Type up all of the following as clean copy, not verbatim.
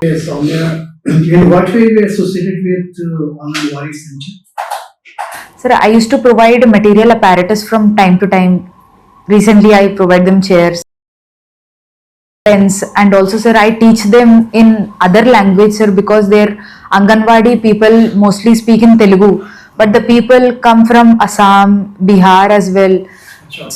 Yes, Soumya, in what way we associated with Anganwadi Center? Sir, I used to provide material apparatus from time to time. Recently, I provide them chairs, pens, and also, sir, I teach them in other language, sir, because their Anganwadi people mostly speak in Telugu, but the people come from Assam, Bihar as well. Okay.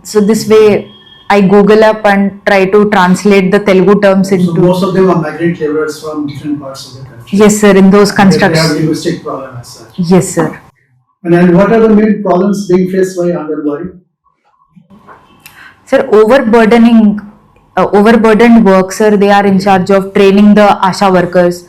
So this way, I Google up and try to translate the Telugu terms So into. most of them are migrant laborers from different parts of the country. Yes, sir, in those They have constructs. linguistic problem as such. Yes, sir. And then what are the main problems being faced by Anganwadi? Sir, overburdened work, sir. They are in charge of training the ASHA workers,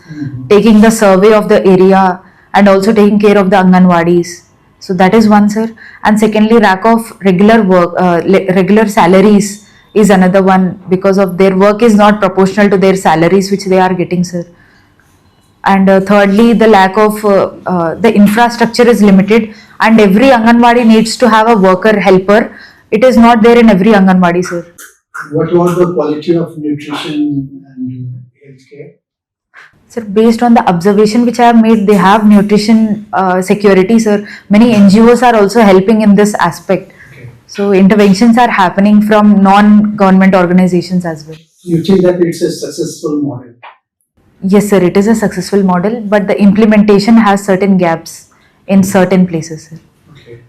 taking the survey of the area, and also taking care of the Anganwadis. So that is one, sir. And secondly, lack of regular work, regular salaries is another one, because of their work is not proportional to their salaries which they are getting, sir. And thirdly, the lack of the infrastructure is limited, and every Anganwadi needs to have a worker helper. It is not there in every Anganwadi, sir. What was the quality of nutrition and healthcare? Sir, based on the observation which I have made, they have nutrition security, sir. Many NGOs are also helping in this aspect. Okay. So interventions are happening from non-government organizations as well. You think that it's a successful model? Yes, sir, it is a successful model, but the implementation has certain gaps in certain places, sir. Okay.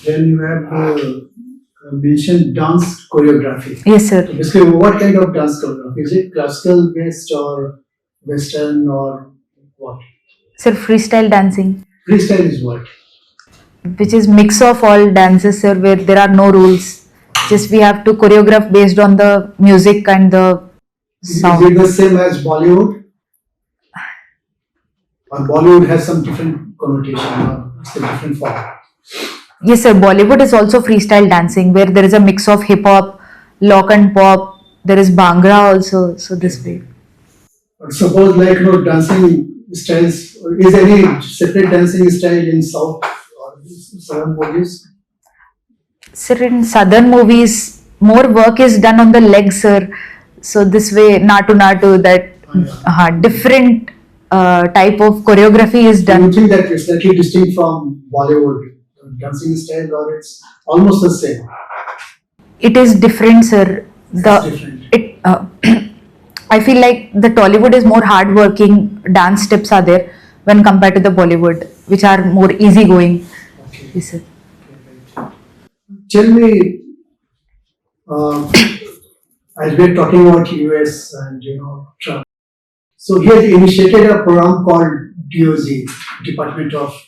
Then you have mentioned dance choreography. Yes, sir. So basically, what kind of dance choreography? Is it classical based or Western or what? Sir, freestyle dancing, Freestyle is what? which is mix of all dances, sir, where there are no rules. Just we have to choreograph based on the music and the Is sound. it the same as Bollywood? Or Bollywood has some different connotation or it's a different form? Yes, sir. Bollywood is also freestyle dancing, where there is a mix of hip hop, lock and pop. There is bhangra also. So this way. But suppose like dancing styles, is any separate dancing style in South or Southern movies? Sir, in southern movies, more work is done on the legs, sir. So this way, natu natu, that different type of choreography is Do you done. think that it's slightly distinct from Bollywood dancing style or it's almost the same? It is different, sir. It's different. I feel like the Tollywood is more hard-working. Dance steps are there when compared to the Bollywood, which are more easygoing. Okay. Yes, sir. Tell me, as we're talking about US and Trump, so he has initiated a program called DOZ, Department of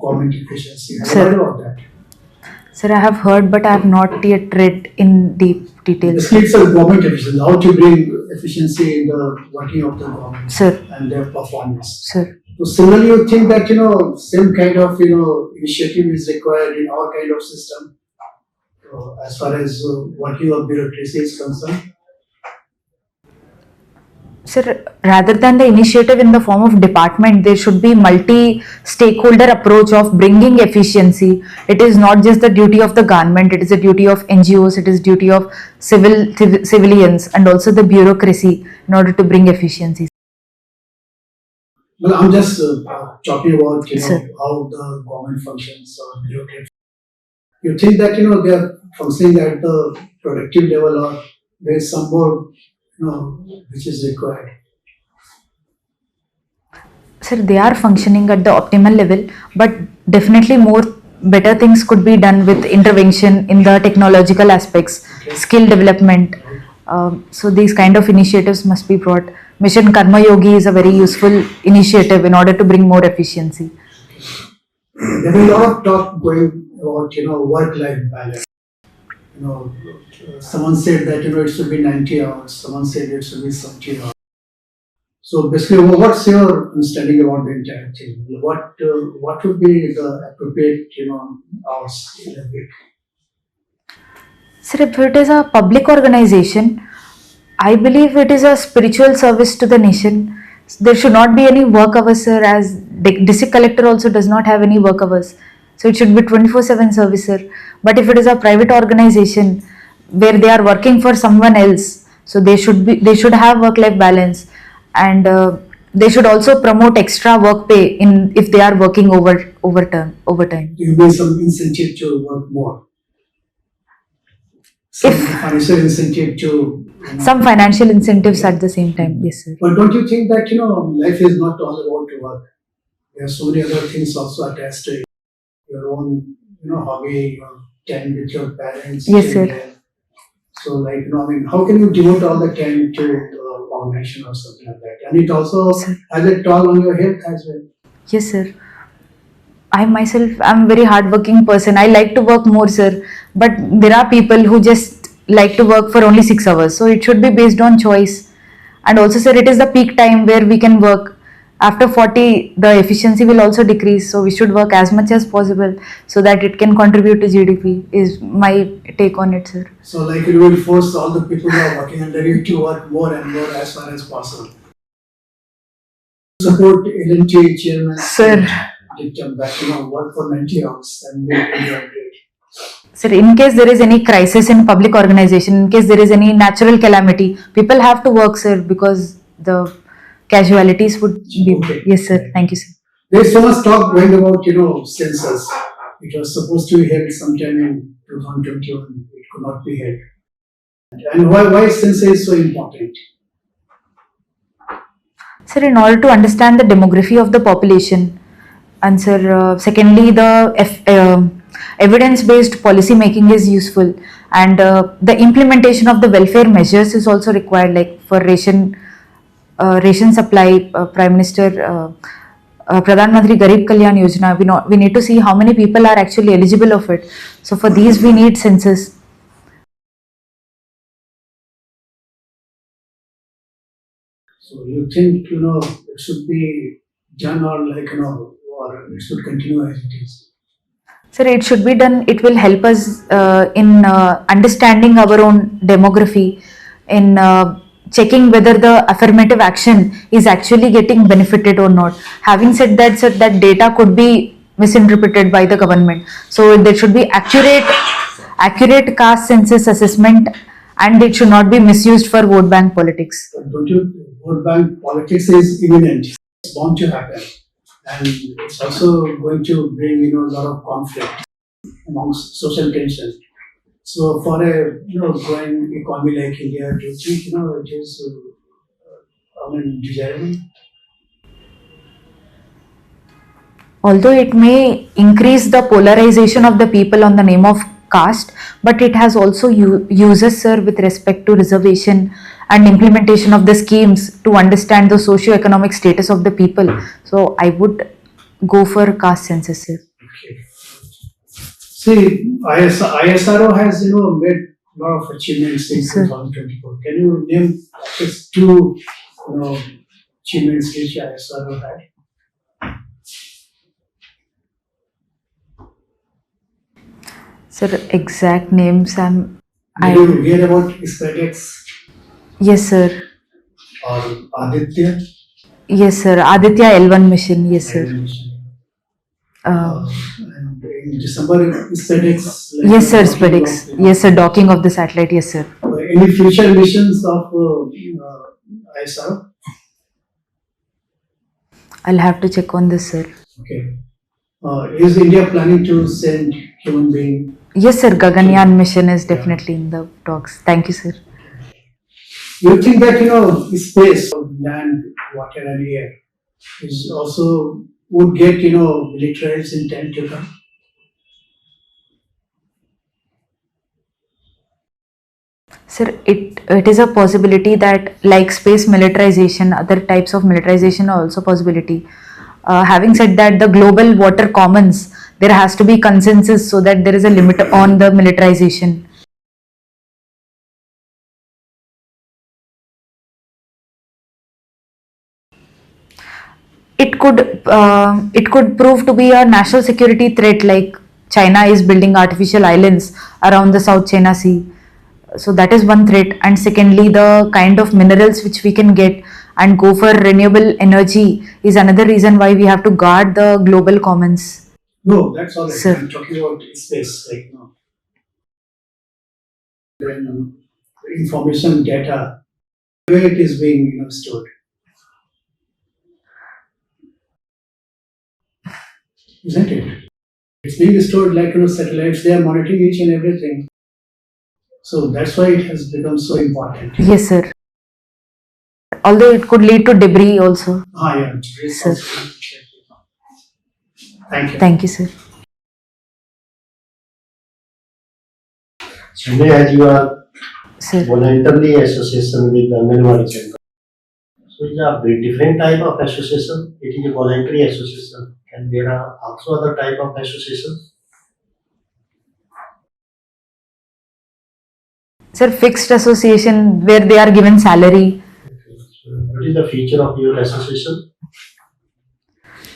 Government Efficiency. Have you Sir. heard about that? Sir, I have heard, but I have not yet read in deep details. Basically, it's a government efficiency, how to bring efficiency in the working of the government Sir, and their performance. sir. So similarly, you think that same kind of initiative is required in our kind of system as far as working of bureaucracy is concerned? Sir, rather than the initiative in the form of department, there should be multi-stakeholder approach of bringing efficiency. It is not just the duty of the government, it is the duty of NGOs, it is duty of civilians and also the bureaucracy in order to bring efficiency. Well, I'm just talking about Sir. how the government functions or bureaucracy. You think that they are functioning at the productive level or there is some more which is required? Sir, they are functioning at the optimal level, but definitely more better things could be done with intervention in the technological aspects, Okay. skill development. So these kind of initiatives must be brought. Mission Karma Yogi is a very useful initiative in order to bring more efficiency. There is a lot of talk going about work-life balance. Someone said that it should be 90 hours. Someone said it should be 70 hours. So basically, what's your understanding about the entire thing? What would be the appropriate hours in a week? Sir, if it is a public organization, I believe it is a spiritual service to the nation. There should not be any work hours, sir, as district collector also does not have any work hours. So it should be 24/7 service, sir. But if it is a private organization where they are working for someone else, so they should have work-life balance. and they should also promote extra work pay in if they are working overtime. You mean some incentive to work more? Some If financial incentive to, some financial incentives at the same time, yes sir. But don't you think that, life is not all about to work? There are so many other things also attached to it. Your own, hobby, your time with your parents. Yes, sir. children. So, like, how can you devote all the time to organization or something like that? And it also Sir. has a toll on your health as well. Yes sir. I myself am a very hardworking person. I like to work more, sir. But there are people who just like to work for only 6 hours. So it should be based on choice. And also, sir, it is the peak time where we can work. After 40, the efficiency will also decrease. So we should work as much as possible so that it can contribute to GDP, is my take on it, sir. So, like, you will force all the people who are working under you to work more and more as far as possible. Support LNT chairman. Sir. Did come back, work for 90 hours and make India great. Sir, in case there is any crisis in public organization, in case there is any natural calamity, people have to work, sir, because the casualties would be. Okay. Yes, sir. Thank you, sir. There is so much talk going about, census. It was supposed to be held sometime in 2021. It could not be held. And why census is so important? Sir, in order to understand the demography of the population, and sir, secondly, the evidence-based policy making is useful, and the implementation of the welfare measures is also required, like for ration supply. Prime Minister Pradhan Mantri Garib Kalyan Yojana, we need to see how many people are actually eligible of it. So for these we need census. So you think, it should be done, or or it should continue as it is? Sir, it should be done. It will help us in understanding our own demography, in checking whether the affirmative action is actually getting benefited or not. Having said that, sir, that data could be misinterpreted by the government. So there should be accurate caste census assessment, and it should not be misused for vote bank politics. But don't you, vote bank politics is imminent. It's bound to happen. And it's also going to bring, a lot of conflict amongst social tension. So for a, growing economy like India, do you think, it is, desirable? Although it may increase the polarization of the people on the name of caste, but it has also uses, sir, with respect to reservation and implementation of the schemes to understand the socio-economic status of the people. So I would go for caste census, sir. Okay. See, ISRO has, made a lot of achievements in 2024. Can you name just two, achievements which ISRO had? Sir, exact names Did you hear about SpaceX Yes, sir. or Aditya? Yes, sir. Aditya L1 mission. Yes, sir. And in December, SpaceX. Yes, sir. SpaceX. Yes, sir. Docking of the satellite. Yes, sir. Any future missions of ISRO? I'll have to check on this, sir. Okay. Is India planning to send human being? Yes, sir. Gaganyaan mission is definitely in the talks. Thank you, sir. You think that space, land, water, and air is also would get militarized in time to come? Sir, it is a possibility that, like space militarization, other types of militarization are also possibility. Having said that, the global water commons, there has to be consensus so that there is a limit on the militarization. It could prove to be a national security threat, like China is building artificial islands around the South China Sea. So that is one threat. And secondly, the kind of minerals which we can get and go for renewable energy is another reason why we have to guard the global commons. No, that's all right. Sir. I'm talking about space right now. When information data, where it is being stored. isn't it? It's being stored like satellites. They are monitoring each and everything. So that's why it has become so important. Yes, sir. Although it could lead to debris also. Yeah. Sir. Thank you. Thank you, sir. Sunday, as you are Sir. voluntarily association with the Anganwadi Center. So it's a very different type of association. It is a voluntary association, and there are also other type of associations. Sir, fixed association where they are given salary. Okay. So what is the feature of your association?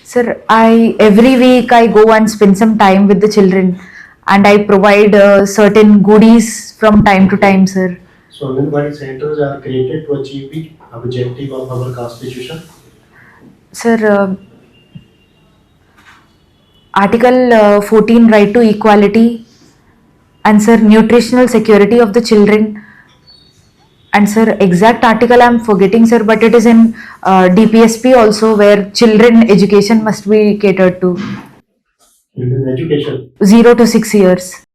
Sir, every week I go and spend some time with the children, and I provide certain goodies from time to time, sir. So Anganwadi centers are created to achieve the objective of our constitution. Sir, Article 14, right to equality, and sir, nutritional security of the children. And sir, exact article I'm forgetting, sir, but it is in DPSP also, where children education must be catered to. It is education. 0 to 6 years.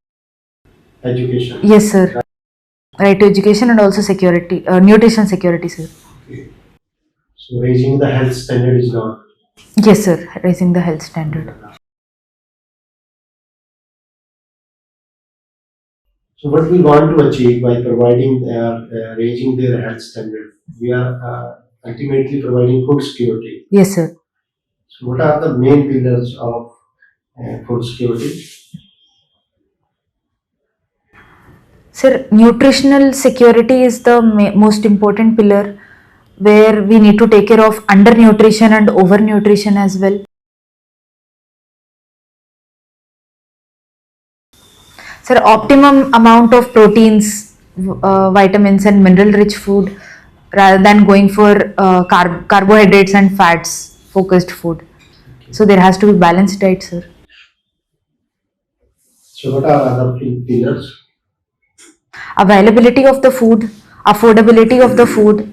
Education. Yes, sir. Right to education and also security, nutrition security, sir. Okay. So raising the health standard is not. Yes, sir. Raising the health standard. So what we want to achieve by providing raising their health standard, we are ultimately providing food security. Yes, sir. So what are the main pillars of food security? Sir, nutritional security is the most important pillar, where we need to take care of undernutrition and overnutrition as well. Sir, optimum amount of proteins, vitamins and mineral rich food, rather than going for carbohydrates and fats focused food. So there has to be balanced diet, sir. So what are other pillars? Availability of the food, affordability of the food.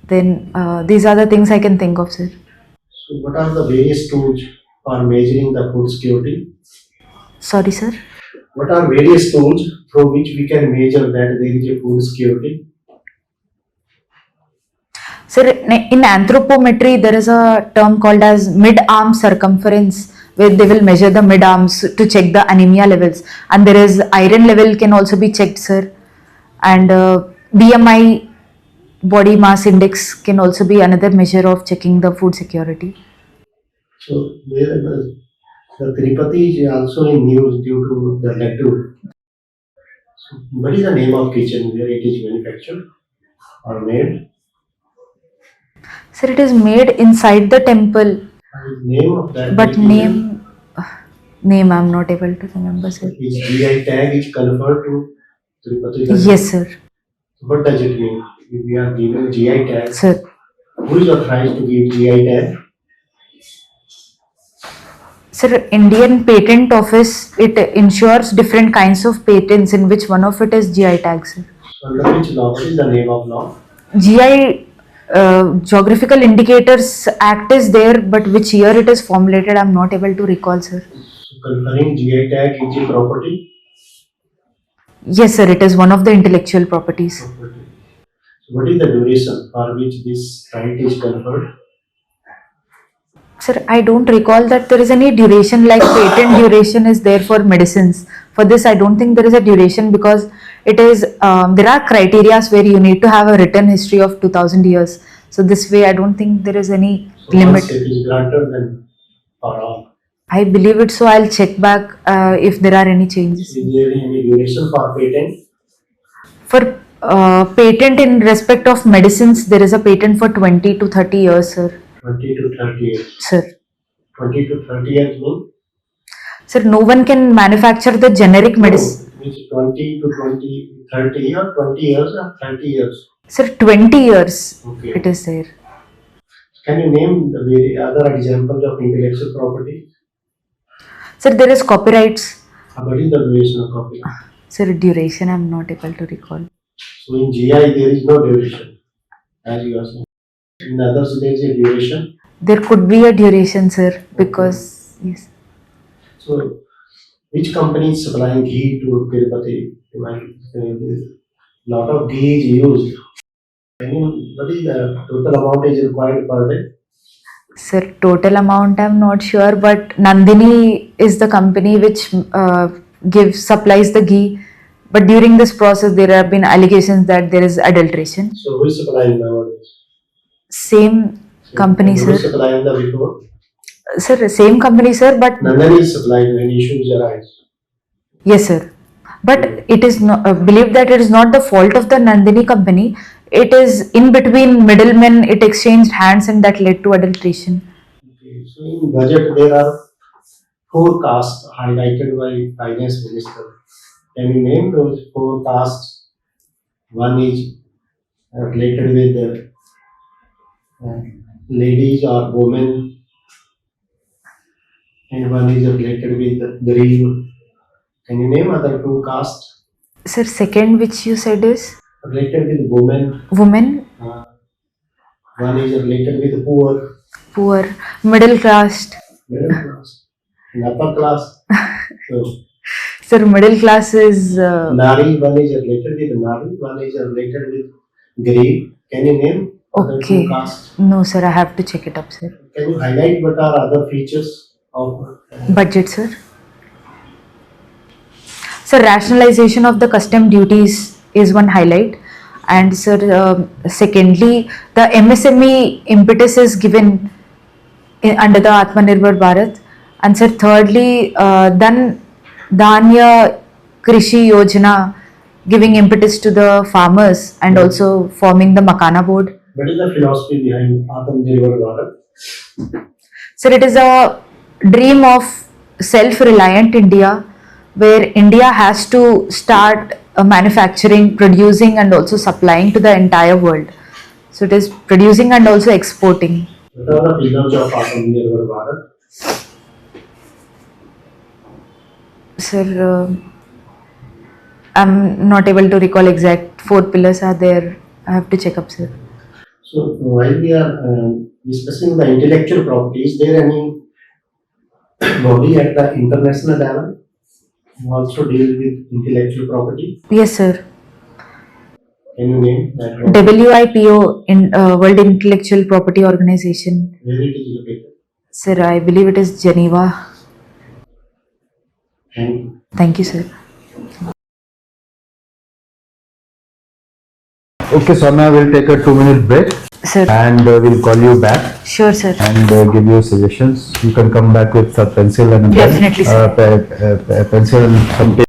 Then these are the things I can think of, sir. So what are the various tools for measuring the food security? Sorry, sir. What are various tools through which we can measure that there is a food security? Sir, in anthropometry, there is a term called as mid-arm circumference, where they will measure the mid-arms to check the anemia levels. And there is iron level can also be checked, sir. And BMI, body mass index, can also be another measure of checking the food security. So the Tirupati is also in news due to the laddu. So what is the name of kitchen where it is manufactured or made? Sir, it is made inside the temple. Name of that. But name I'm not able to remember, sir. Is GI tag is conferred to Tirupati? Yes, sir. What does it mean? If we are given GI tag, Sir, who is authorized to give GI tag? Sir, Indian Patent Office, it ensures different kinds of patents, in which one of it is GI tag, sir. Under which law? What is the name of law? GI, Geographical Indicators Act is there, but which year it is formulated, I'm not able to recall, sir. So conferring GI tag is a property? Yes, sir, it is one of the intellectual properties. Property. So what is the duration for which this right is conferred? Sir, I don't recall that there is any duration, like patent duration is there for medicines. For this, I don't think there is a duration, because it is, there are criteria where you need to have a written history of 2000 years. So this way, I don't think there is any limit. Once it is granted, then for all. I believe it, so I'll check back if there are any changes. Is there any duration for patent? For patent in respect of medicines, there is a patent for 20 to 30 years, sir. 20 to 30 years. Sir. 20 to 30 years means? Sir, no one can manufacture the generic medicine. No, means 20 to 30 or 20 years or 30 years? Sir, 20 years. Okay. It is there. Can you name the other examples of intellectual property? Sir, there is copyrights. What is the duration of copyright? Sir, duration I'm not able to recall. So in GI there is no duration, as you are saying. In others there is a duration. There could be a duration, sir, because yes. So, which company is supplying ghee to Tirupati? Lot of ghee is used. What is the total amount is required per day? Sir, total amount I'm not sure, but Nandini is the company which supplies the ghee. But during this process, there have been allegations that there is adulteration. So, who is supplying nowadays? Same company, Who is sir. supplying the before? Sir, same company, sir, but Nandini is supplying when issues arise. yes, sir. But it is not believed that it is not the fault of the Nandini company. It is in between middlemen. It exchanged hands, and that led to adulteration. Okay. So, in budget, there are 4 castes highlighted by finance minister. Can you name those 4 castes? One is related with ladies or women, and one is related with green. Can you name other 2 castes Sir, second which you said is related with women? women, One is related with poor, poor, middle class. middle class, and upper class. So, Sir, middle class is Nari, one is related with Nari, one is related with green. Can you name other 2 okay. castes? No, sir, I have to check it up, sir. Can you highlight what are other features of Budget, sir. Sir, rationalization of the custom duties is one highlight. And sir, secondly, the MSME impetus is given under the Atmanirbhar Bharat. And sir, thirdly, then Dhanya Krishi Yojana, giving impetus to the farmers and also forming the Makana board. what is the philosophy behind Atmanirbhar Bharat? Sir, it is a dream of self-reliant India, where India has to start manufacturing, producing, and also supplying to the entire world. So it is producing and also exporting. What are the pillars of Atmanirbhar Bharat? Sir, I'm not able to recall exact 4 pillars are there. I have to check up, sir. So while we are discussing the intellectual property, is there any body at the international level who also deal with intellectual property? Yes, sir. Can you name that body? WIPO, in World Intellectual Property Organization. Where it is located? Sir, I believe it is Geneva. Thank you. Thank you, sir. Okay, Soumya, we'll take a 2-minute break Sir, and we'll call you back sure, sir. and give you suggestions. You can come back with a pencil and a pen. Definitely, sir. Pencil and some paper.